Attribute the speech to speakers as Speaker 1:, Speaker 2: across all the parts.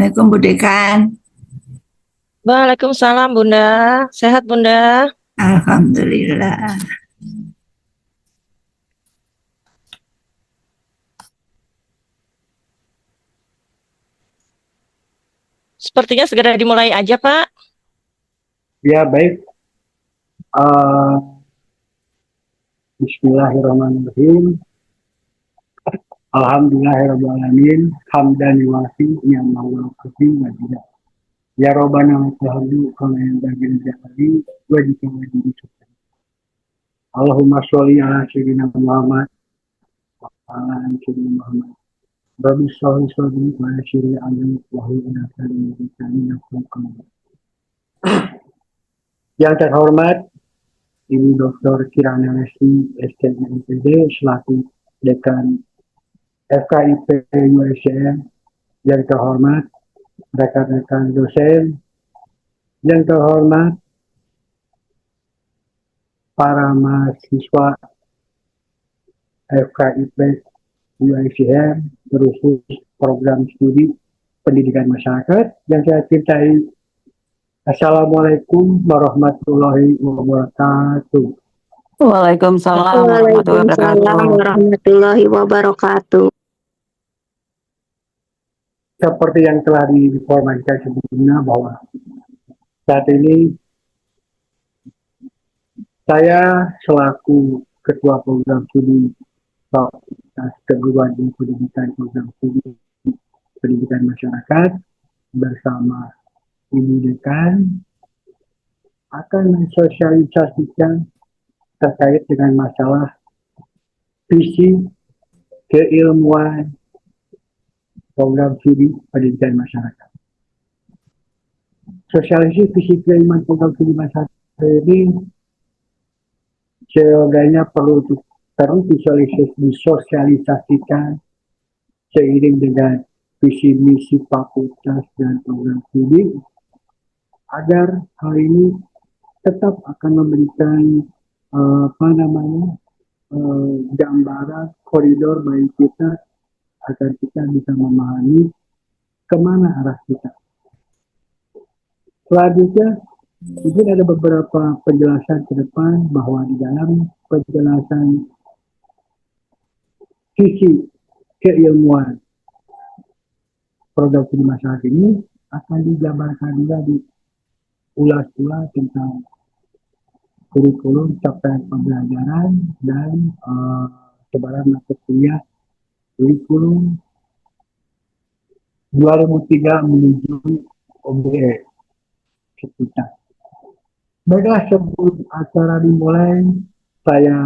Speaker 1: Assalamualaikum Bu Dekan.
Speaker 2: Waalaikumsalam Bunda. Sehat Bunda?
Speaker 1: Alhamdulillah.
Speaker 2: Sepertinya segera dimulai aja Pak.
Speaker 3: Ya, baik. Bismillahirrahmanirrahim. Alhamdulillahirrahmanirrahim. Hamdan yuafi ni'mal wakfi wa tidak. Ya Rabbana tahadu kama yang bagi jahali wa jika wajib syukur. Allahumma sholli ala sayyidina Muhammad wa ala ali sayyidina Muhammad. Rabbi sholli sholli wa yassiri amri wa hlul 'uqdatam min lisani yafqahu qawli. Yang terhormat Ibu Dr. Kirana Lesti STMPD selaku Dekan FKIP UICM, yang terhormat rekan-rekan dosen, yang terhormat para mahasiswa FKIP UICM terkhusus program studi pendidikan masyarakat yang saya cintai. Assalamualaikum warahmatullahi wabarakatuh.
Speaker 1: Waalaikumsalam
Speaker 4: warahmatullahi wabarakatuh.
Speaker 3: Seperti yang telah diinformasikan sebelumnya bahwa saat ini saya selaku Ketua Program Studi Fakultas Keguruan dan Pendidikan Program Studi Pendidikan Masyarakat bersama Ibu Dekan akan mensosialisasikan terkait dengan masalah visi keilmuan program studi pendidikan masyarakat. Sosialisasi visi keilmuan program studi masyarakat ini seyogianya perlu terus disosialisasikan seiring dengan visi misi fakultas dan program studi agar hal ini tetap akan memberikan gambaran koridor bagi kita agar kita bisa memahami kemana arah kita. Selanjutnya, mungkin ada beberapa penjelasan ke depan bahwa di dalam penjelasan visi keilmuan program studi masyarakat ini akan digambarkan juga diulas-ulas tentang kurikulum capaian pembelajaran dan sebaran mata kuliah kurikulum 2003 menuju OBE sekitar. Baiklah, sebelum acara dimulai, saya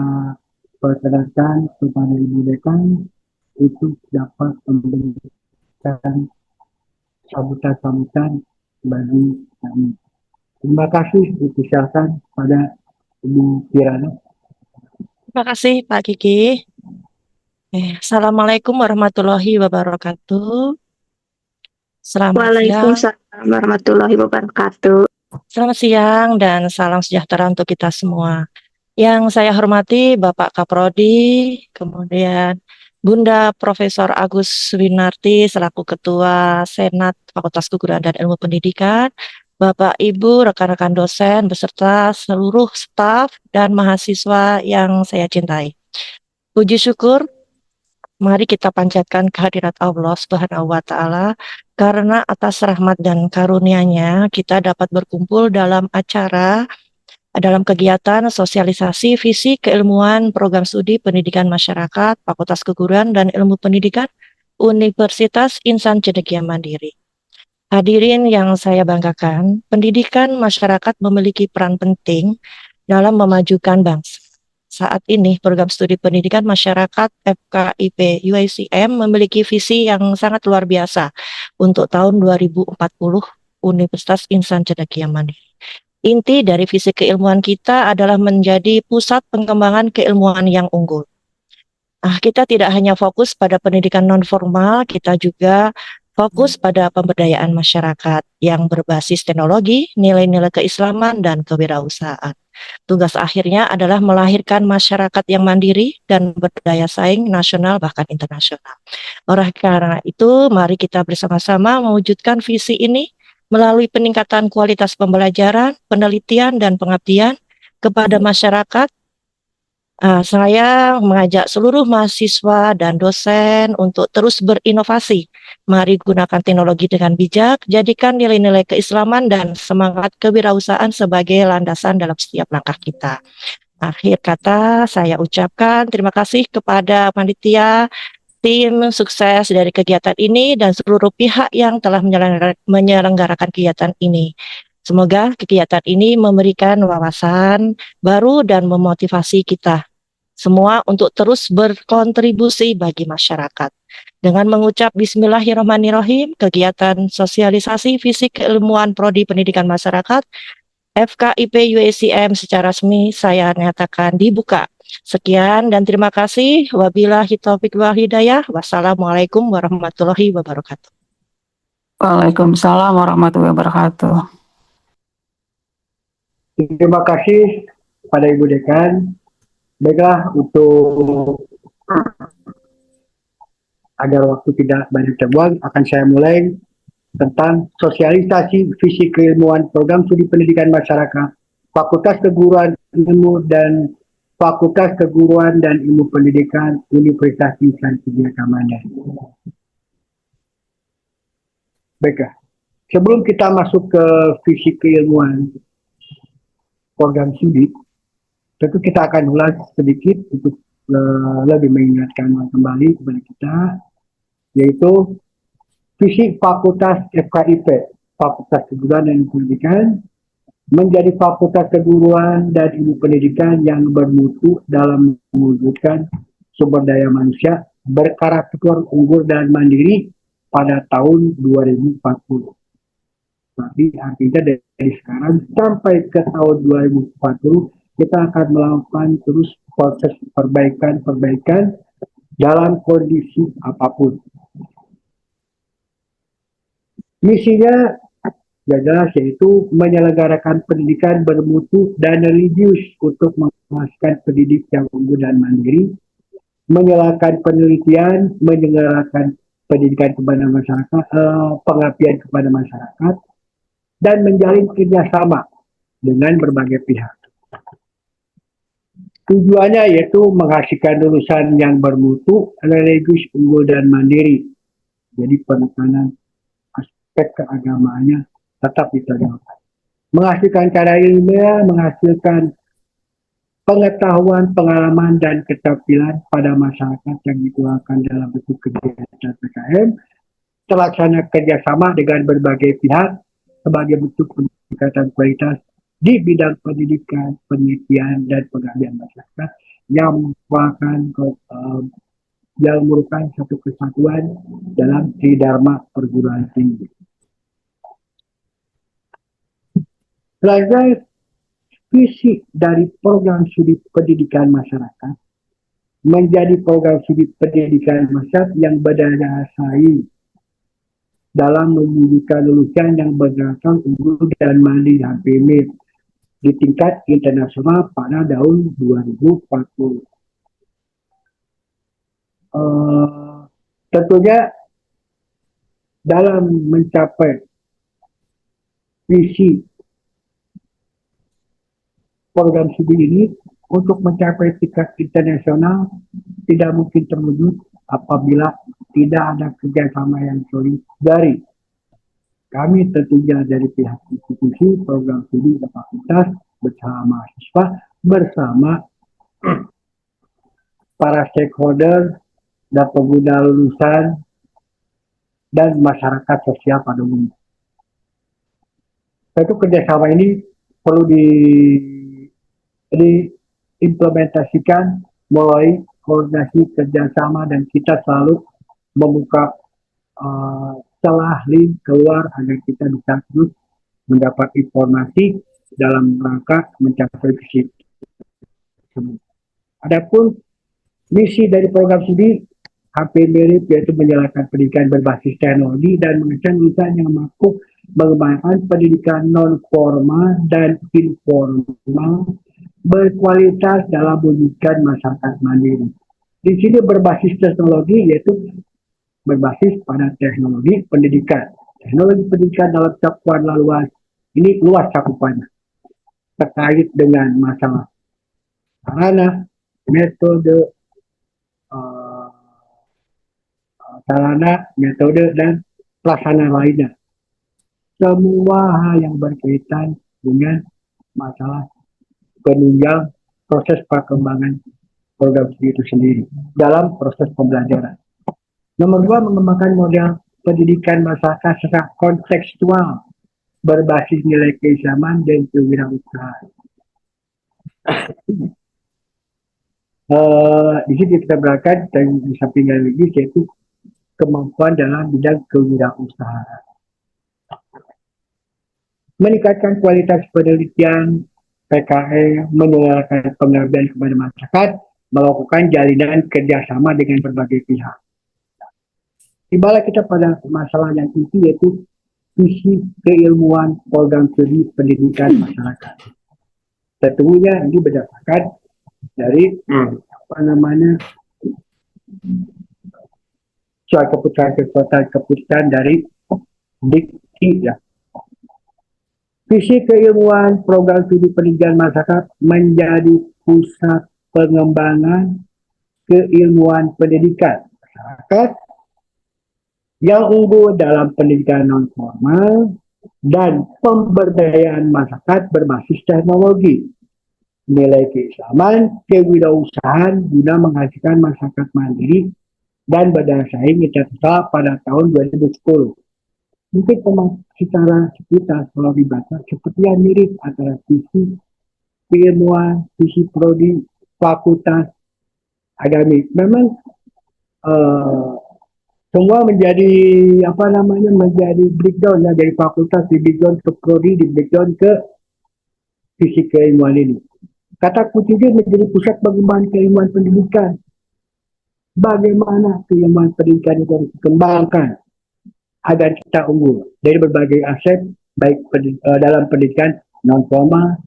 Speaker 3: perkenalkan kepada Ibu Dekan untuk dapat memberikan sambutan-sambutan bagi kami. Terima kasih, dipersilakan pada Ibu Kirana.
Speaker 2: Terima kasih Pak Kiki. Assalamualaikum warahmatullahi wabarakatuh. Selamat siang.
Speaker 4: Waalaikumsalam warahmatullahi wabarakatuh.
Speaker 2: Selamat siang dan salam sejahtera untuk kita semua. Yang saya hormati Bapak Kaprodi, kemudian Bunda Profesor Agus Winarti selaku Ketua Senat Fakultas Keguruan dan Ilmu Pendidikan, Bapak Ibu, rekan-rekan dosen, beserta seluruh staf dan mahasiswa yang saya cintai. Puji syukur, mari kita panjatkan kehadirat Allah Subhanahu wa Ta'ala, karena atas rahmat dan karunia-Nya kita dapat berkumpul dalam kegiatan sosialisasi visi keilmuan program studi pendidikan masyarakat Fakultas Keguruan dan Ilmu Pendidikan Universitas Insan Cendekia Mandiri. Hadirin yang saya banggakan, pendidikan masyarakat memiliki peran penting dalam memajukan bangsa. Saat ini program studi pendidikan masyarakat FKIP UICM memiliki visi yang sangat luar biasa untuk tahun 2040 Universitas Insan Cendekia Mandiri. Inti dari visi keilmuan kita adalah menjadi pusat pengembangan keilmuan yang unggul. Kita tidak hanya fokus pada pendidikan non-formal, kita juga fokus pada pemberdayaan masyarakat yang berbasis teknologi, nilai-nilai keislaman, dan kewirausahaan. Tugas akhirnya adalah melahirkan masyarakat yang mandiri dan berdaya saing nasional bahkan internasional. Oleh karena itu, mari kita bersama-sama mewujudkan visi ini melalui peningkatan kualitas pembelajaran, penelitian, dan pengabdian kepada masyarakat. Saya mengajak seluruh mahasiswa dan dosen untuk terus berinovasi. Mari gunakan teknologi dengan bijak, jadikan nilai-nilai keislaman dan semangat kewirausahaan sebagai landasan dalam setiap langkah kita. Akhir kata, saya ucapkan terima kasih kepada panitia, tim sukses dari kegiatan ini, dan seluruh pihak yang telah menyelenggarakan kegiatan ini. Semoga kegiatan ini memberikan wawasan baru dan memotivasi kita semua untuk terus berkontribusi bagi masyarakat. Dengan mengucap Bismillahirrahmanirrahim, kegiatan sosialisasi fisik keilmuan Prodi Pendidikan Masyarakat FKIP UACM secara resmi saya nyatakan dibuka. Sekian dan terima kasih. Wabillahi taufiq wal hidayah. Wassalamualaikum warahmatullahi wabarakatuh.
Speaker 1: Waalaikumsalam warahmatullahi wabarakatuh.
Speaker 3: Terima kasih pada Ibu Dekan. Baiklah, untuk agar waktu tidak banyak terbuang, akan saya mulai tentang sosialisasi visi keilmuan program studi pendidikan masyarakat, Fakultas Keguruan Ilmu dan Fakultas Keguruan dan Ilmu Pendidikan Universitas Insan Cendeka Mandiri. Baiklah, sebelum kita masuk ke visi keilmuan program studi, tentu kita akan ulas sedikit untuk lebih mengingatkan kembali kepada kita, yaitu visi Fakultas FKIP, Fakultas Keguruan dan Ilmu Pendidikan, menjadi Fakultas Keguruan dan Ilmu Pendidikan yang bermutu dalam mewujudkan sumber daya manusia berkarakter unggul dan mandiri pada tahun 2040. Tapi artinya dari sekarang sampai ke tahun 2040, kita akan melakukan terus proses perbaikan dalam kondisi apapun. Misinya jelas, yaitu menyelenggarakan pendidikan bermutu dan religius untuk menghasilkan pendidik yang unggul dan mandiri, menyelenggarakan penelitian, menyelenggarakan pendidikan kepada masyarakat, pengabdian kepada masyarakat, dan menjalin kerjasama dengan berbagai pihak. Tujuannya yaitu menghasilkan lulusan yang bermutu, religius, unggul, dan mandiri. Jadi penekanan aspek keagamaannya tetap ditegakkan. Menghasilkan karya ilmiah, menghasilkan pengetahuan, pengalaman, dan keterampilan pada masyarakat yang dituangkan dalam bentuk kegiatan PKM, terlaksana kerjasama dengan berbagai pihak sebagai bentuk peningkatan kualitas di bidang pendidikan, penelitian, dan pengabdian masyarakat yang merupakan satu kesatuan dalam tridharma perguruan tinggi. Selanjutnya, visi dari program studi pendidikan masyarakat menjadi program studi pendidikan masyarakat yang berdaya saing dalam mewujudkan lulusan yang bergerakan unggul dan mandiri HPM di tingkat internasional pada tahun 2040. Tentunya dalam mencapai visi program studi ini, untuk mencapai tingkat internasional tidak mungkin terwujud apabila tidak ada kerjasama yang solid dari kami, tentunya dari pihak institusi, program studi dan fakultas, bersama mahasiswa, bersama para stakeholder dan pengguna lulusan dan masyarakat sosial pada umumnya. Tentu kerjasama ini perlu diimplementasikan melalui koordinasi kerjasama, dan kita selalu membuka celah link keluar agar kita bisa terus mendapat informasi dalam rangka mencapai visi tersebut. Adapun misi dari program studi HPM yaitu menjalankan pendidikan berbasis teknologi dan menghasilkan lulusan yang mampu mengembangkan pendidikan non formal dan informal berkualitas dalam mewujudkan masyarakat mandiri. Di sini berbasis teknologi, yaitu berbasis pada teknologi pendidikan. Teknologi pendidikan dalam cakupan luas, ini luas cakupannya, terkait dengan masalah sarana, metode, dan pelaksana lainnya. Semua hal yang berkaitan dengan masalah penunjang proses perkembangan program studi itu sendiri dalam proses pembelajaran. Nomor 2, mengembangkan model pendidikan masyarakat secara kontekstual berbasis nilai keislaman dan kewirausahaan. Di sini kita berangkat dan di sampingnya lagi yaitu kemampuan dalam bidang kewirausahaan. Meningkatkan kualitas penelitian PKE, menyuarakan pengabdian kepada masyarakat, melakukan jalinan kerjasama dengan berbagai pihak. Tibalah kita pada masalah yang inti yaitu visi keilmuan program studi pendidikan masyarakat. Tentunya ini berdasarkan dari soal keputusan dari Dikti ya. Visi keilmuan program studi pendidikan masyarakat menjadi pusat pengembangan keilmuan pendidikan masyarakat yang unggul dalam pendidikan non-formal dan pemberdayaan masyarakat berbasis teknologi, nilai keislaman, kewirausahaan guna menghasilkan masyarakat mandiri dan berdaya saing internasional pada tahun 2010. Mungkin secara sepintas kalau dibaca seperti yang mirip antara visi keilmuan, visi prodi, fakultas, akademik. Memang semua menjadi menjadi breakdown ya, dari fakultas di breakdown ke prodi, di breakdown ke visi keilmuan ini. Kata kuncinya menjadi pusat pengembangan keilmuan pendidikan. Bagaimana keilmuan pendidikan itu harus dikembangkan agar kita unggul dari berbagai aspek, baik dalam pendidikan non formal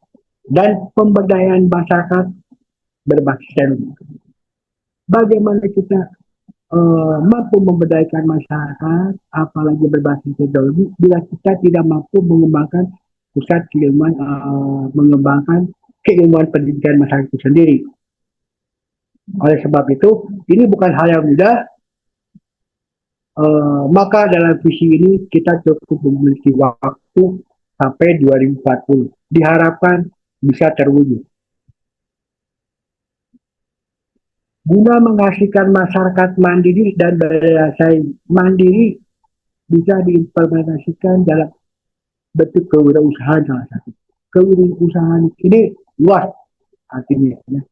Speaker 3: dan pemberdayaan masyarakat berbasis teknologi. Bagaimana kita mampu memberdayakan masyarakat, apalagi berbasis teknologi, bila kita tidak mampu mengembangkan pusat keilmuan, mengembangkan keilmuan pendidikan masyarakat itu sendiri. Oleh sebab itu, ini bukan hal yang mudah. Maka dalam visi ini kita cukup memiliki waktu sampai 2040. Diharapkan bisa terwujud. Guna menghasilkan masyarakat mandiri dan berdaya saing. Mandiri bisa diimplementasikan dalam bentuk kewirausahaan salah satu. Kewirausahaan ini luas artinya, ya.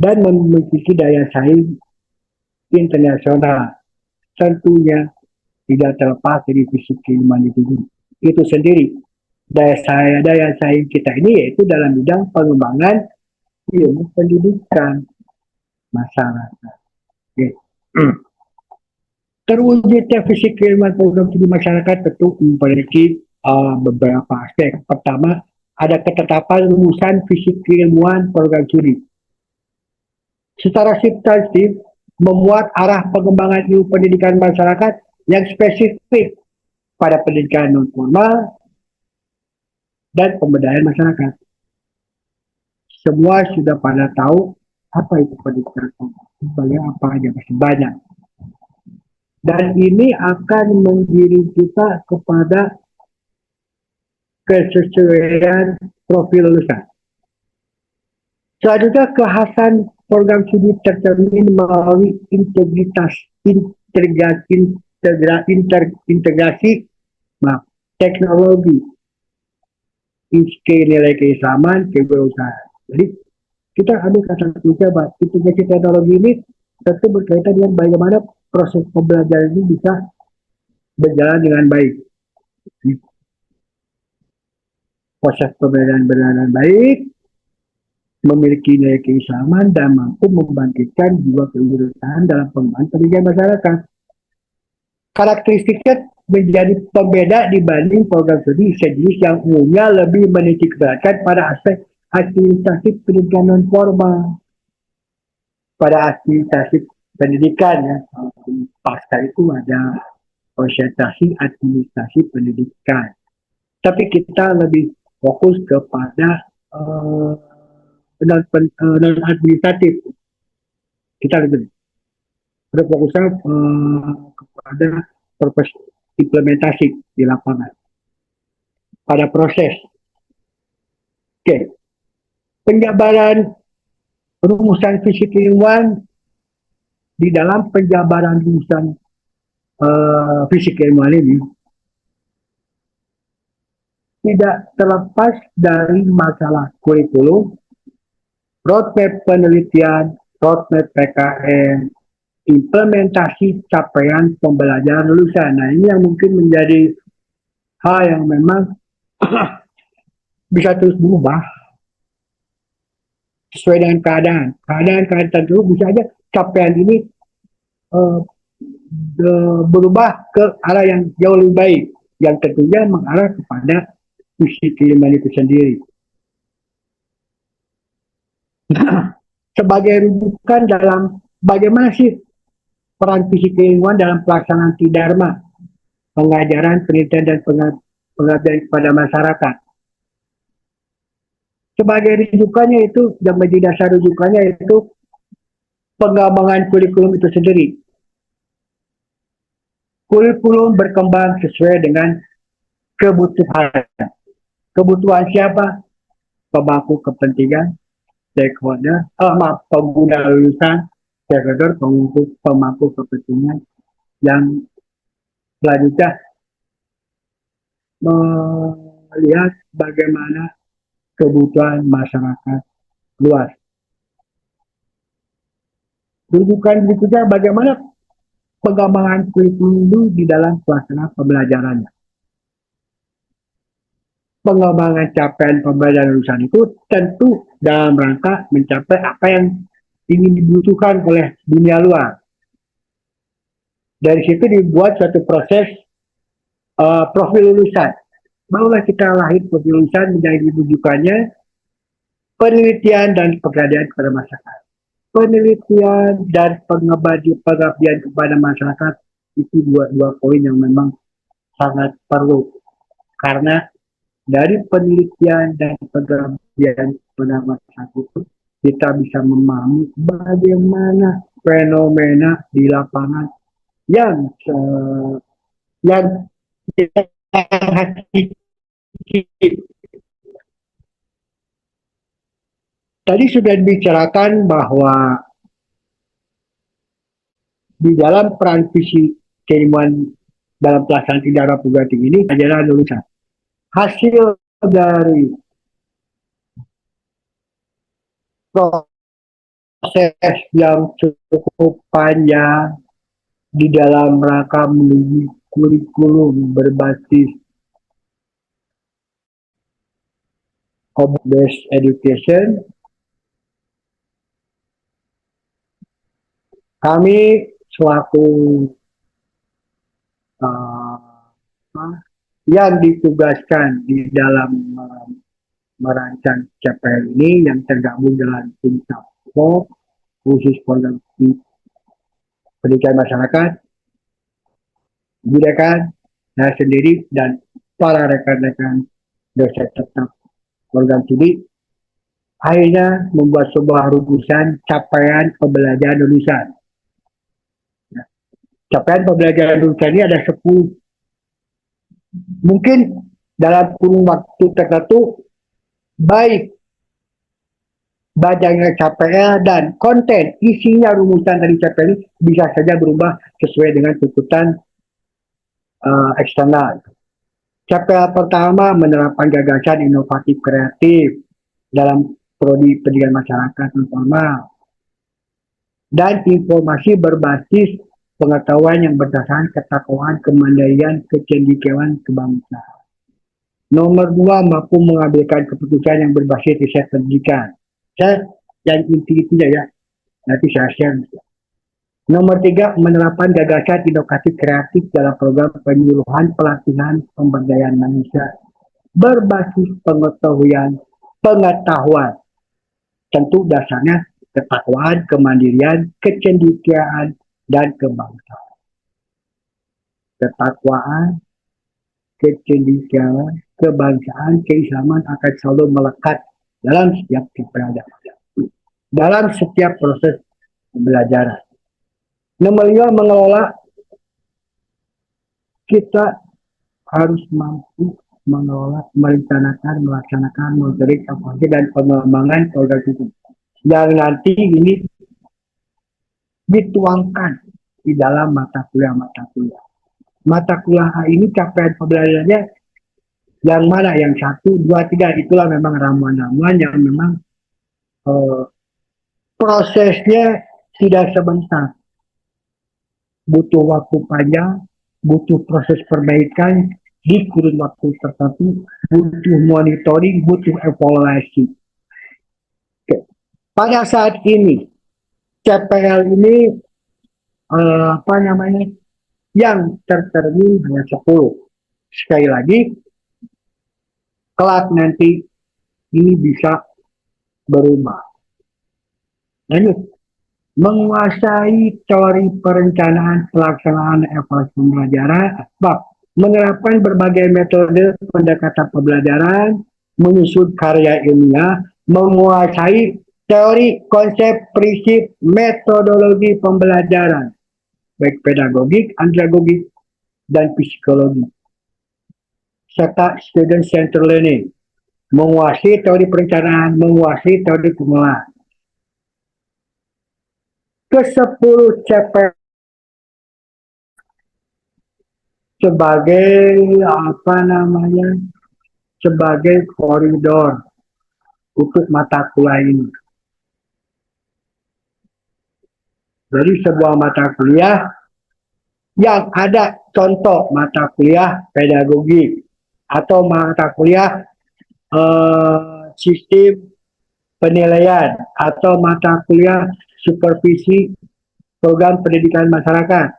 Speaker 3: Dan memiliki daya saing internasional. Tentunya tidak terlepas dari fisik keilmuan itu sendiri. Daya saing kita ini yaitu dalam bidang pengembangan ilmu pendidikan masyarakat. Okay. Terwujudnya fisik keilmuan program studi masyarakat tentu memiliki beberapa aspek. Pertama, ada ketetapan rumusan fisik keilmuan program studi. Secara substantif, memuat arah pengembangan ilmu pendidikan masyarakat yang spesifik pada pendidikan non-formal dan pemberdayaan masyarakat. Semua sudah pada tahu apa itu pendidikan sebagai apa aja, masih banyak. Dan ini akan mengiring kita kepada kesesuaian profil lulusan. Selanjutnya, kekhasan program studi tercermin melalui integrasi teknologi, nilai keislaman, kewirausahaan. Jadi kita ambil kata kunci bahwa integrasi teknologi ini tentu berkaitan dengan bagaimana proses pembelajaran ini bisa berjalan dengan baik. Proses pembelajaran berjalan dengan baik, memiliki nilai keislaman dan mampu membangkitkan jiwa kewirausahaan dalam pengembangan pendidikan masyarakat. Karakteristiknya menjadi pembeda dibanding program studi sejenis yang umumnya lebih menitik beratkan pada aspek administrasi pendidikan non formal. Pada administrasi pendidikan ya, pasca itu ada konsentrasi administrasi pendidikan. Tapi kita lebih fokus kepada non administratif. Kita lebih berfokusnya kepada proses implementasi di lapangan pada proses. Oke, penjabaran rumusan fisik ilmuwan di dalam penjabaran rumusan fisik ilmuwan ini tidak terlepas dari masalah kurikulum, roadmap penelitian, roadmap PKN, implementasi capaian pembelajaran lulusan. Nah, ini yang mungkin menjadi hal yang memang bisa terus berubah sesuai dengan keadaan. Keadaan tertentu bisa aja capaian ini berubah ke arah yang jauh lebih baik, yang tentunya mengarah kepada visi keilmuan itu sendiri. Sebagai rujukan dalam bagaimana sih peran visi keilmuan dalam pelaksanaan Tridharma, pengajaran, penelitian, dan pengabdian kepada masyarakat. Sebagai rujukannya itu, yang menjadi dasar rujukannya itu pengembangan kurikulum itu sendiri. Kurikulum berkembang sesuai dengan kebutuhan. Kebutuhan siapa? Pemangku kepentingan, stakeholder, pengguna lulusan, stakeholder, pemangku kepentingan yang selanjutnya melihat bagaimana kebutuhan masyarakat luas. Rujukan berikutnya bagaimana pengembangan kurikulum di dalam pelaksanaan pembelajarannya. Pengembangan capaian pembelajaran lulusan itu tentu dalam rangka mencapai apa yang ingin dibutuhkan oleh dunia luar. Dari situ dibuat suatu proses profil lulusan. Barulah kita lahir profil lulusan menjadi rujukannya penelitian dan pengabdian kepada masyarakat. Penelitian dan pengabdian kepada masyarakat itu dua poin yang memang sangat perlu, karena dari penelitian dan pengabdian kepada masyarakat itu kita bisa memahami bagaimana fenomena di lapangan yang kita tadi sudah dibicarakan bahwa di dalam peran visi keilmuan dalam pelaksanaan Tridharma perguruan tinggi ini adalah lulusan. Hasil dari proses yang cukup panjang di dalam rangka menuju kurikulum berbasis object-based education, kami selaku yang ditugaskan di dalam merancang capaian ini yang tergabung dalam tim Sapko khusus program pendidikan masyarakat, budayakan, saya sendiri dan para rekan-rekan dosen tetap program studi akhirnya membuat sebuah rumusan capaian pembelajaran lulusan. Capaian pembelajaran lulusan ini ada 10. Mungkin dalam kurun waktu tertentu baik banyaknya capaian dan konten isinya rumusan dari capaian ini bisa saja berubah sesuai dengan tuntutan eksternal. Capaian pertama menerapkan gagasan inovatif kreatif dalam prodi pendidikan masyarakat terutama, dan informasi berbasis pengetahuan yang berdasarkan ketakwaan, kemandirian, kecendikiawan kebangsaan. Nomor 2, mampu mengambilkan keputusan yang berbasis riset pendidikan. Yang inti-intinya ya, nanti saya share. Nomor 3, menerapkan gagasan inovasi kreatif dalam program penyuluhan pelatihan pemberdayaan manusia berbasis pengetahuan, pengetahuan. Tentu dasarnya ketakwaan, kemandirian, kecendikiaan, dan kebangsaan. Ketakwaan, kecendikiaan, kebangsaan, keislaman akan selalu melekat dalam setiap keberadaan, dalam setiap proses pembelajaran. Nomor 2, mengelola. Kita harus mampu mengelola, merencanakan, melaksanakan, monitoring, evaluasi, dan pengembangan program itu. Yang nanti ini dituangkan di dalam mata kuliah-mata kuliah. Mata kuliah ini capaian pembelajarannya yang mana? Yang 1, 2, 3. Itulah memang ramuan-ramuan yang memang prosesnya tidak sebentar. Butuh waktu panjang, butuh proses perbaikan di kurun waktu tertentu, butuh monitoring, butuh evaluasi. Oke. Pada saat ini, CPL ini yang tertermin hanya 10. Sekali lagi, kelak nanti ini bisa berubah. Lanjut. Menguasai teori perencanaan pelaksanaan evaluasi pembelajaran, menerapkan berbagai metode pendekatan pembelajaran, menyusun karya ilmiah, menguasai teori, konsep, prinsip, metodologi pembelajaran, baik pedagogik, andragogik, dan psikologi, serta student centered learning, menguasai teori perencanaan, menguasai teori pengelolaan. Ke-10 CPL sebagai koridor untuk mata kuliah ini. Jadi sebuah mata kuliah yang ada contoh mata kuliah pedagogi atau mata kuliah sistem penilaian atau mata kuliah supervisi program pendidikan masyarakat.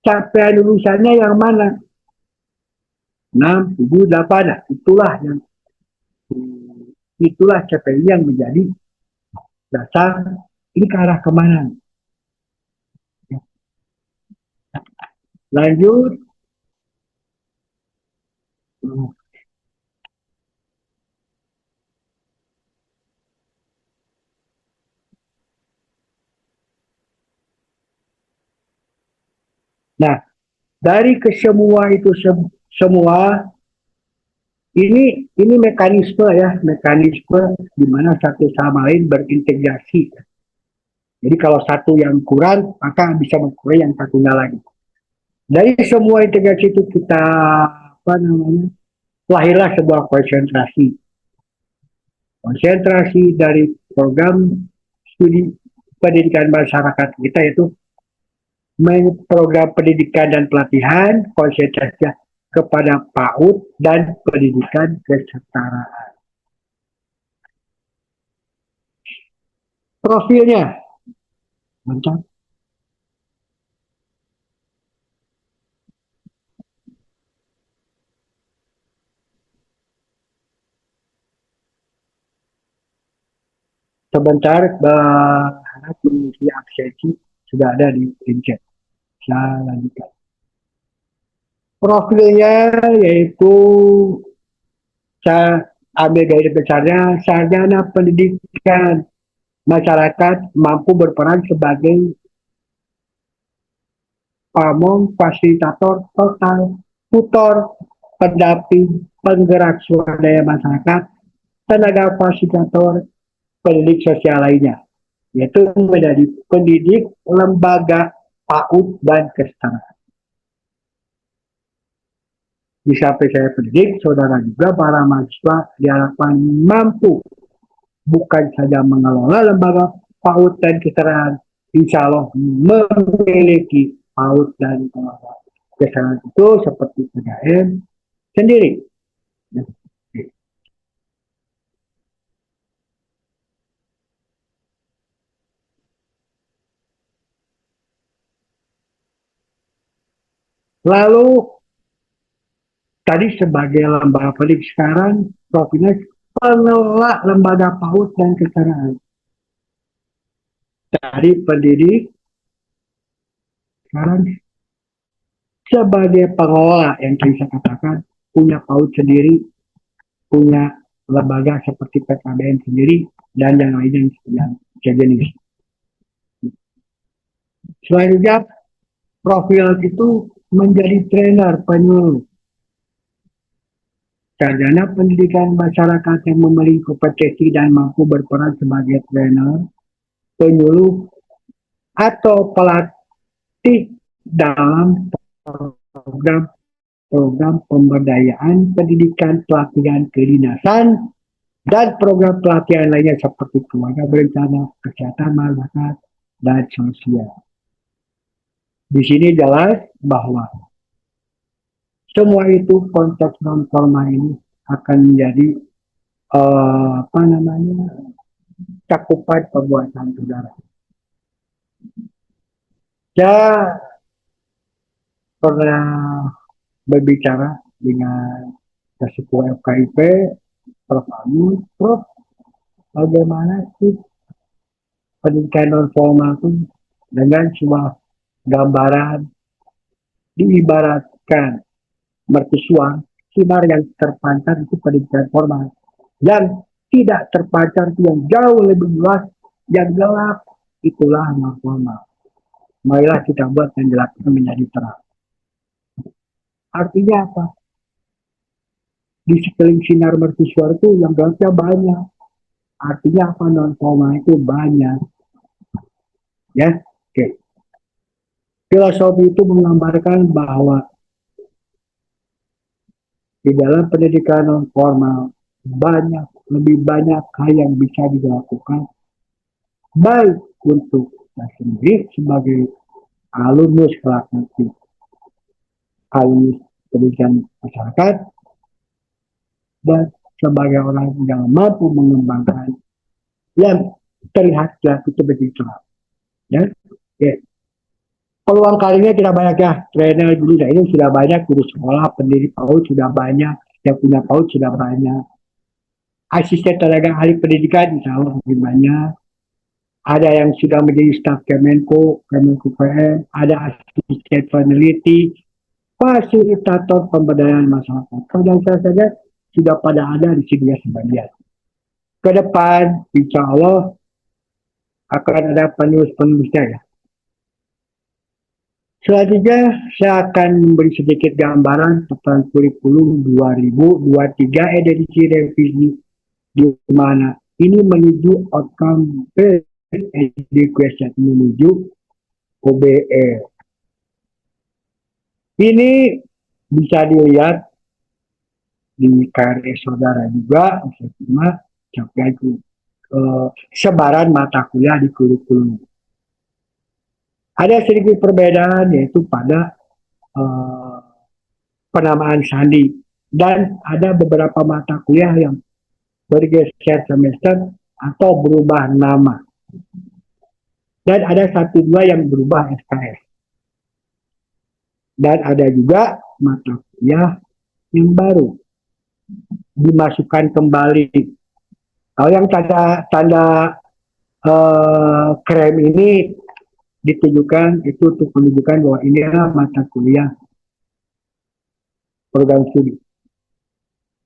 Speaker 3: Capaian lulusannya yang mana? 6, 7, 8. Itulah capaian yang menjadi dasar ini ke arah kemana. Lanjut. Nah, dari kesemua itu semua ini mekanisme di mana satu sama lain berintegrasi. Jadi kalau satu yang kurang, maka bisa mengkurang yang satunya lagi. Dari semua integrasi itu kita lahirlah sebuah konsentrasi. Konsentrasi dari program studi pendidikan masyarakat kita yaitu program pendidikan dan pelatihan, konsentrasi kepada PAUD dan pendidikan kesetaraan. Profilnya, mantap. Sebentar, berharap mengisi absensi sudah ada di chat. Saya lanjutkan. Profilnya yaitu saya ambil garis besarnya sarjana pendidikan masyarakat mampu berperan sebagai pamong, fasilitator, total, tutor, pendamping, penggerak swadaya masyarakat, tenaga fasilitator, pendidik sosial lainnya, yaitu menjadi pendidik lembaga PAUD dan kesetaraan. Di samping saya pendidik, saudara juga para mahasiswa diharapkan mampu bukan saja mengelola lembaga PAUD dan kesetaraan, insya Allah memiliki PAUD dan kesetaraan itu seperti PDAM sendiri. Lalu tadi sebagai lembaga pendidik sekarang profilnya pengelola lembaga PAUD dan kesetaraan. Dari pendidik, sekarang sebagai pengelola yang saya katakan, punya PAUD sendiri, punya lembaga seperti PKBN sendiri, dan yang lainnya yang sejenis. Selanjutnya, profil itu menjadi trainer penyuluh. Sarjana pendidikan masyarakat yang memiliki kompetensi dan mampu berperan sebagai trainer, penyuluh, atau pelatih dalam program pemberdayaan pendidikan, pelatihan kedinasan, dan program pelatihan lainnya seperti keluarga berencana, kesehatan masyarakat, dan sosial. Di sini jelas bahwa semua itu konteks non formal ini akan menjadi cakupan perbuatan saudara. Saya pernah berbicara dengan Ketua FKIP, Prof. Agus, Prof, bagaimana sih pendidikan non formal itu dengan sebuah gambaran diibaratkan mercusuar, sinar yang terpancar itu pendidikan formal, yang tidak terpancar itu yang jauh lebih luas, yang gelap itulah non formal. Marilah kita buat yang gelap itu menjadi terang. Artinya apa? Di sekeliling sinar mercusuar itu yang gelapnya banyak. Artinya apa? Non formal itu banyak. Ya, oke. Filosofi itu menggambarkan bahwa di dalam pendidikan non formal lebih banyak hal yang bisa dilakukan, baik untuk saya sendiri sebagai alumnus kelak nanti, alumnus pendidikan masyarakat, dan sebagai orang yang mampu mengembangkan yang terlihat jelas itu begitu. Ya, oke. Peluang karirnya tidak banyak ya, trainer dulu ya, ini sudah banyak, guru sekolah, pendiri PAUD sudah banyak, yang punya PAUD sudah banyak. Asisten tenaga ahli pendidikan insya Allah lebih banyak. Ada yang sudah menjadi staf Kemenko PM, ada asisten peneliti, fasilitator pemberdayaan masyarakat. Dan saya saja sudah pada ada di sini ya sebagian. Ke depan, insya Allah akan ada penulis-penulisnya ya. Selanjutnya, saya akan memberi sedikit gambaran tentang kurikulum 2023 edisi revisi, di mana ini menuju outcome education, menuju OBE. Ini bisa dilihat di KRS saudara juga, cuma sebaran mata kuliah di kurikulum. Ada sedikit perbedaan yaitu pada penamaan sandi, dan ada beberapa mata kuliah yang bergeser semester atau berubah nama, dan ada 1-2 yang berubah SKS, dan ada juga mata kuliah yang baru dimasukkan kembali. Kalau yang tanda krem ini ditujukan itu untuk menunjukkan bahwa ini adalah mata kuliah program studi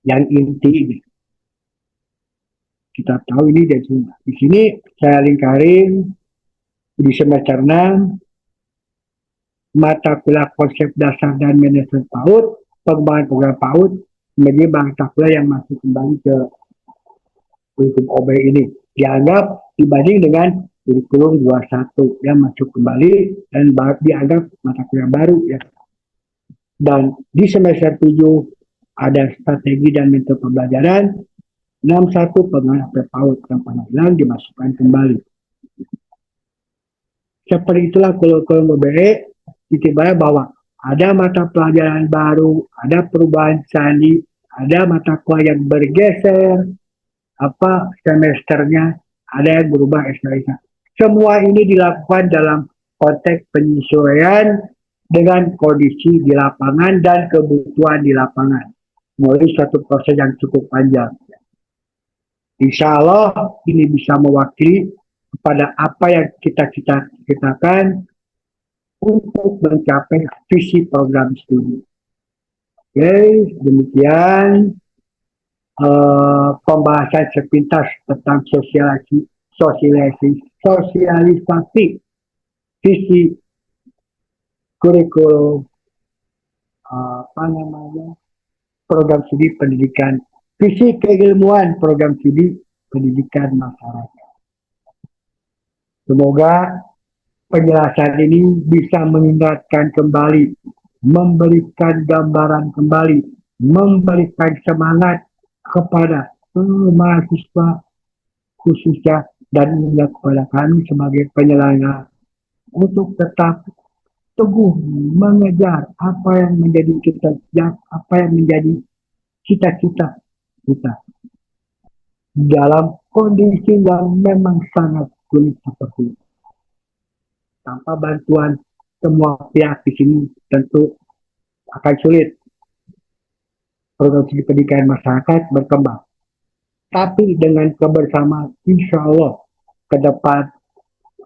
Speaker 3: yang inti ini. Kita tahu ini dari sini. Di sini saya lingkarin di semester 6 mata kuliah konsep dasar dan manajemen PAUD, pengembangan program PAUD menjadi mata kuliah yang masuk kembali ke kurikulum OB ini. Dianggap dibanding dengan kurikulum 21 yang masuk kembali dan dianggap mata kuliah baru ya. Dan di semester 7 ada strategi dan metode pembelajaran, 61 pengembangan PAUD yang pernah hilang dimasukkan kembali. Seperti itulah kurikulum OBE, ditibanya bahwa ada mata pelajaran baru, ada perubahan sandi, ada mata kuliah yang bergeser, semesternya, ada yang berubah SKS. Semua ini dilakukan dalam konteks penyesuaian dengan kondisi di lapangan dan kebutuhan di lapangan. Melalui suatu proses yang cukup panjang. Insya Allah ini bisa mewakili kepada apa yang kita cita-citakan untuk mencapai visi program studi. Oke, demikian pembahasan sepintas tentang sosialisasi visi kurikulum program studi pendidikan, visi keilmuan program studi pendidikan masyarakat. Semoga penjelasan ini bisa mengingatkan kembali, memberikan gambaran kembali, memberikan semangat kepada mahasiswa khususnya dan juga kepada kami sebagai penyelenggara untuk tetap teguh mengejar apa yang menjadi apa yang menjadi cita-cita kita dalam kondisi yang memang sangat sulit seperti ini. Tanpa bantuan semua pihak di sini tentu akan sulit program studi pendidikan masyarakat berkembang. Tapi dengan kebersamaan, insya Allah ke depan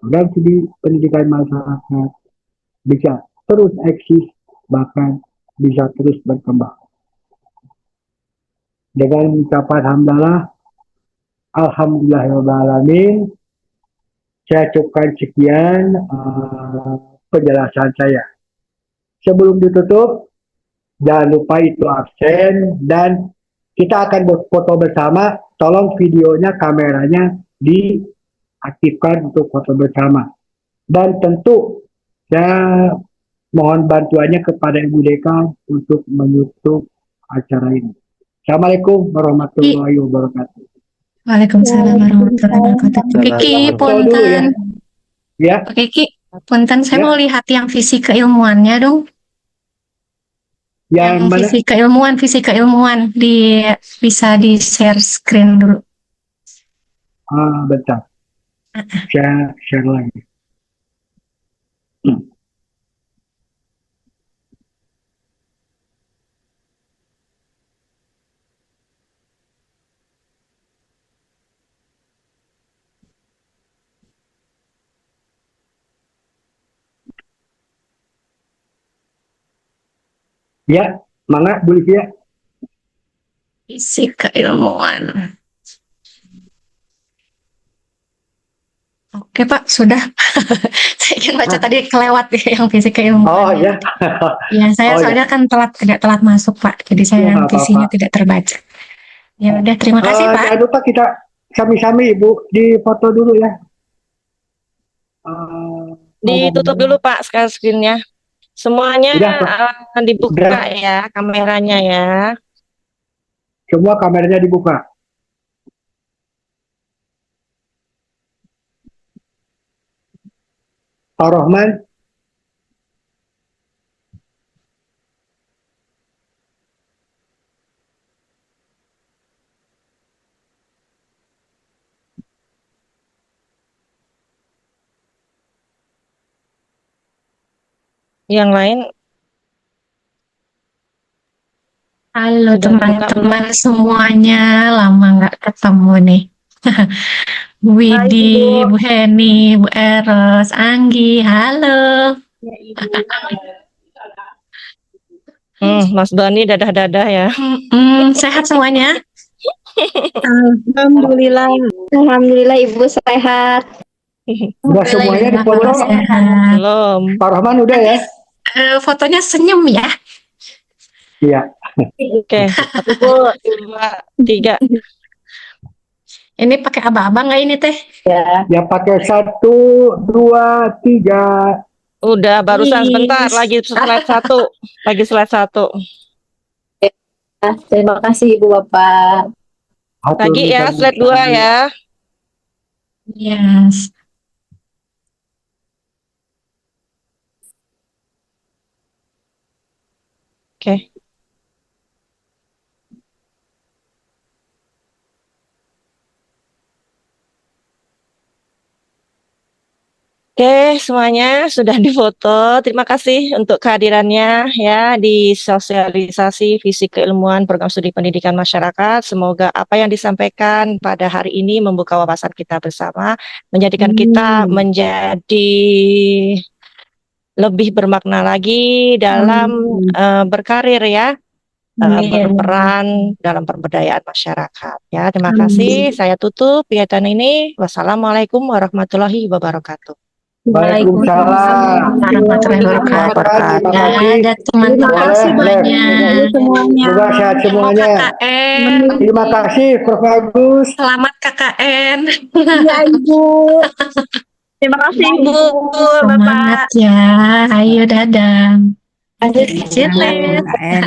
Speaker 3: program studi pendidikan masyarakat bisa terus eksis, bahkan bisa terus berkembang. Dengan ucapan hamdalah, alhamdulillahirrahmanirrahim, saya cukupkan sekian penjelasan saya. Sebelum ditutup, jangan lupa itu absen dan kita akan berfoto bersama. Tolong videonya, kameranya diaktifkan untuk foto bersama. Dan tentu saya mohon bantuannya kepada Ibu Dekan untuk menutup acara ini. Assalamualaikum warahmatullahi wabarakatuh.
Speaker 5: Waalaikumsalam warahmatullahi wabarakatuh. Kiki,
Speaker 3: Foto dulu ya.
Speaker 5: punten.
Speaker 3: Ya,
Speaker 5: Kiki, punten, saya
Speaker 3: Ya.
Speaker 5: mau lihat yang visi keilmuannya dong.
Speaker 3: yang mana?
Speaker 5: Visi keilmuan bisa di share screen dulu.
Speaker 3: Bentar. Saya share lagi. Ya, mana Bu Livia?
Speaker 5: Visi keilmuan. Oke Pak, sudah. Saya ingin baca tadi kelewat yang visi keilmuan.
Speaker 3: Oh ya.
Speaker 5: Ya, saya
Speaker 3: Oh,
Speaker 5: soalnya kan agak telat masuk Pak, jadi saya
Speaker 3: nggak
Speaker 5: visinya
Speaker 3: apa-apa.
Speaker 5: tidak terbaca. Ya udah, terima kasih Pak.
Speaker 3: Jangan lupa kita sami-sami Ibu di foto dulu ya.
Speaker 2: Ditutup dulu Pak screen-nya. Semuanya
Speaker 3: Udah, Pak.
Speaker 2: dibuka
Speaker 3: Udah.
Speaker 2: ya kameranya ya.
Speaker 3: Semua kameranya dibuka. Pak Rohman,
Speaker 2: Yang lain
Speaker 5: Halo
Speaker 2: sudah dibuka
Speaker 5: teman-teman semuanya, lama nggak ketemu nih. Bu Widi, Bu Heni, Bu Eros, Anggi, halo.
Speaker 2: Mas Dani dadah-dadah ya.
Speaker 5: Sehat semuanya?
Speaker 4: Alhamdulillah. Alhamdulillah Ibu sehat.
Speaker 3: udah semuanya di foto.
Speaker 5: Sehat.
Speaker 2: Belum.
Speaker 3: Pak Rohman udah ya?
Speaker 5: Fotonya senyum ya?
Speaker 3: Iya.
Speaker 2: Oke. 1, 2, 3.
Speaker 5: Ini pakai aba-aba nggak ini teh?
Speaker 3: Ya pakai 1, 2, 3.
Speaker 2: Udah barusan sebentar lagi slide 1. Lagi slide 1.
Speaker 4: Terima kasih Ibu Bapak.
Speaker 2: Lagi ya slide 2 ya.
Speaker 5: Yes.
Speaker 2: Oke. Oke, semuanya sudah difoto. Terima kasih untuk kehadirannya ya di sosialisasi visi keilmuan program studi pendidikan masyarakat. Semoga apa yang disampaikan pada hari ini membuka wawasan kita bersama, menjadikan kita menjadi lebih bermakna lagi dalam berkarir ya, berperan dalam pemberdayaan masyarakat ya. Terima kasih. Saya tutup kegiatan ini. Wassalamualaikum warahmatullahi wabarakatuh.
Speaker 3: Waalaikumsalam.
Speaker 5: Warahmatullahi wabarakatuh.
Speaker 3: Terima kasih.
Speaker 5: Ada teman-teman
Speaker 3: Boleh,
Speaker 5: kasih
Speaker 3: boleh.
Speaker 5: banyak.
Speaker 3: Semoga sehat
Speaker 5: Mau
Speaker 3: semuanya.
Speaker 5: KKN.
Speaker 3: Terima kasih Prof. Agus.
Speaker 5: Selamat KKN.
Speaker 4: Ya, Ibu.
Speaker 2: Terima kasih Bu,
Speaker 5: Semangat ya. Ayo dadah.
Speaker 1: Selamat
Speaker 5: Cile.
Speaker 1: KKN.